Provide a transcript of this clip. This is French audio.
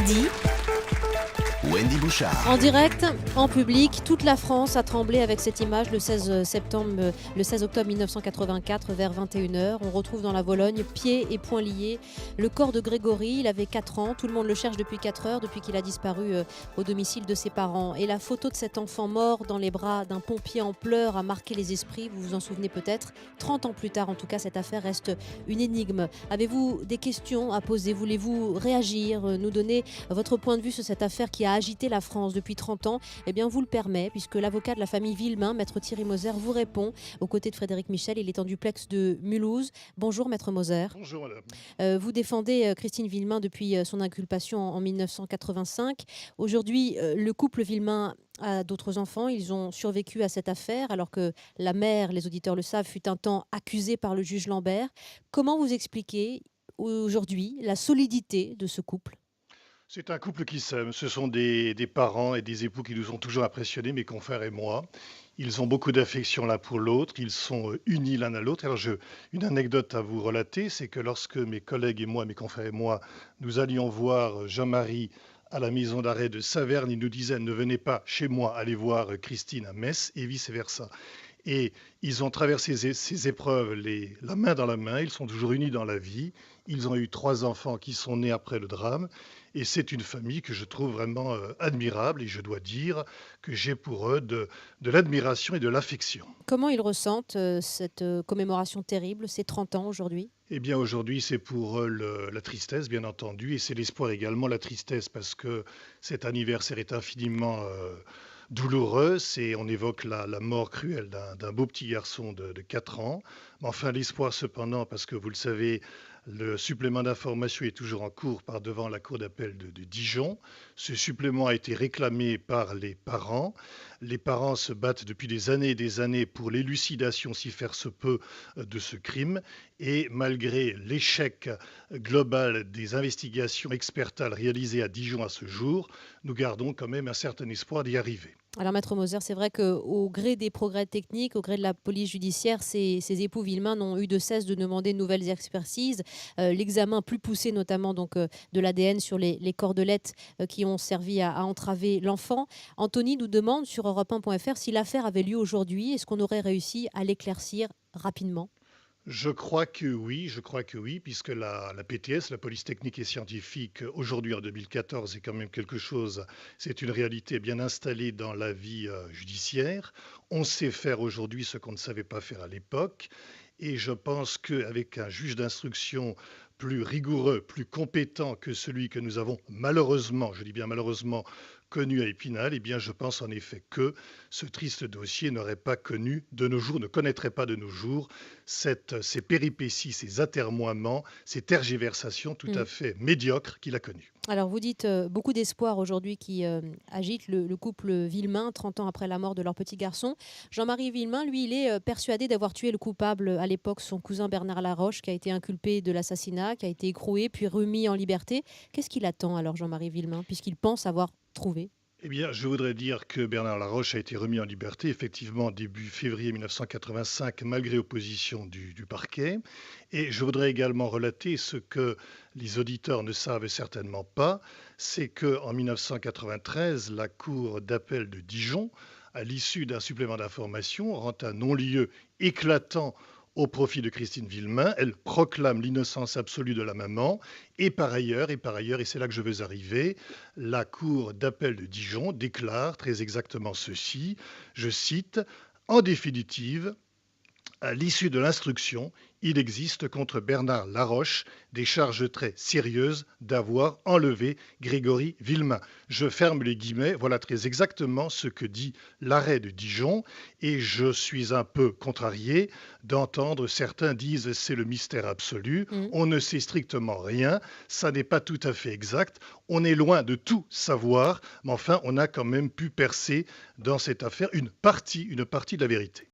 midi. Wendy Bouchard. En direct, en public, toute la France a tremblé avec cette image le 16 octobre 1984 vers 21h. On retrouve dans la Vologne, pieds et poings liés, le corps de Grégory. Il avait 4 ans, tout le monde le cherche depuis 4 heures, depuis qu'il a disparu au domicile de ses parents. Et la photo de cet enfant mort dans les bras d'un pompier en pleurs a marqué les esprits, vous vous en souvenez peut-être. 30 ans plus tard, en tout cas, cette affaire reste une énigme. Avez-vous des questions à poser? Voulez-vous réagir, nous donner votre point de vue sur cette affaire qui a agité la France depuis 30 ans? Eh bien, vous le permet, puisque l'avocat de la famille Villemain, maître Thierry Moser, vous répond aux côtés de Frédéric Michel. Il est en duplex de Mulhouse. Bonjour, maître Moser. Bonjour, madame. Vous défendez Christine Villemain depuis son inculpation en 1985. Aujourd'hui, le couple Villemain a d'autres enfants. Ils ont survécu à cette affaire, alors que la mère, les auditeurs le savent, fut un temps accusée par le juge Lambert. Comment vous expliquez aujourd'hui la solidité de ce couple? C'est un couple qui s'aime. Ce sont des parents et des époux qui nous ont toujours impressionnés, mes confrères et moi. Ils ont beaucoup d'affection l'un pour l'autre. Ils sont unis l'un à l'autre. Alors, une anecdote à vous relater, c'est que lorsque mes collègues et moi, mes confrères et moi, nous allions voir Jean-Marie à la maison d'arrêt de Saverne, il nous disait: ne venez pas chez moi, allez voir Christine à Metz, et vice-versa. Et ils ont traversé ces épreuves la main dans la main. Ils sont toujours unis dans la vie. Ils ont eu 3 enfants qui sont nés après le drame. Et c'est une famille que je trouve vraiment admirable. Et je dois dire que j'ai pour eux de l'admiration et de l'affection. Comment ils ressentent cette commémoration terrible, ces 30 ans aujourd'hui? Eh bien, aujourd'hui, c'est pour eux la tristesse, bien entendu. Et c'est l'espoir également, la tristesse, parce que cet anniversaire est infiniment douloureux. On évoque la mort cruelle d'un beau petit garçon de 4 ans. Mais enfin, l'espoir cependant, parce que vous le savez, le supplément d'information est toujours en cours par devant la cour d'appel de Dijon. Ce supplément a été réclamé par les parents. Les parents se battent depuis des années et des années pour l'élucidation, si faire se peut, de ce crime. Et malgré l'échec global des investigations expertales réalisées à Dijon à ce jour, nous gardons quand même un certain espoir d'y arriver. Alors, maître Moser, c'est vrai qu'au gré des progrès techniques, au gré de la police judiciaire, ces époux Villemain n'ont eu de cesse de demander de nouvelles expertises. L'examen plus poussé, notamment de l'ADN sur les cordelettes qui ont servi à entraver l'enfant. Anthony nous demande sur Europe1.fr si l'affaire avait lieu aujourd'hui. Est-ce qu'on aurait réussi à l'éclaircir rapidement? Je crois que oui, puisque la PTS, la police technique et scientifique, aujourd'hui en 2014, est quand même quelque chose, c'est une réalité bien installée dans la vie judiciaire. On sait faire aujourd'hui ce qu'on ne savait pas faire à l'époque. Et je pense qu'avec un juge d'instruction plus rigoureux, plus compétent que celui que nous avons malheureusement, je dis bien malheureusement, connu à Épinal, eh bien je pense en effet que ce triste dossier n'aurait pas connu de nos jours, ne connaîtrait pas de nos jours ces péripéties, ces atermoiements, ces tergiversations tout à fait médiocres qu'il a connues. Alors, vous dites beaucoup d'espoir aujourd'hui qui agite le couple Villemain, 30 ans après la mort de leur petit garçon. Jean-Marie Villemain, lui, il est persuadé d'avoir tué le coupable à l'époque, son cousin Bernard Laroche, qui a été inculpé de l'assassinat, qui a été écroué, puis remis en liberté. Qu'est-ce qu'il attend alors, Jean-Marie Villemain, puisqu'il pense avoir trouvé? Eh bien, je voudrais dire que Bernard Laroche a été remis en liberté, effectivement, début février 1985, malgré opposition du parquet. Et je voudrais également relater ce que les auditeurs ne savent certainement pas, c'est qu'en 1993, la Cour d'appel de Dijon, à l'issue d'un supplément d'information, rend un non-lieu éclatant au profit de Christine Villemain. Elle proclame l'innocence absolue de la maman. Et par ailleurs, et c'est là que je veux arriver, la Cour d'appel de Dijon déclare très exactement ceci, je cite: en définitive, à l'issue de l'instruction, il existe contre Bernard Laroche des charges très sérieuses d'avoir enlevé Grégory Villemain. Je ferme les guillemets, voilà très exactement ce que dit l'arrêt de Dijon, et je suis un peu contrarié d'entendre certains disent c'est le mystère absolu, on ne sait strictement rien, ça n'est pas tout à fait exact, on est loin de tout savoir, mais enfin on a quand même pu percer dans cette affaire une partie de la vérité.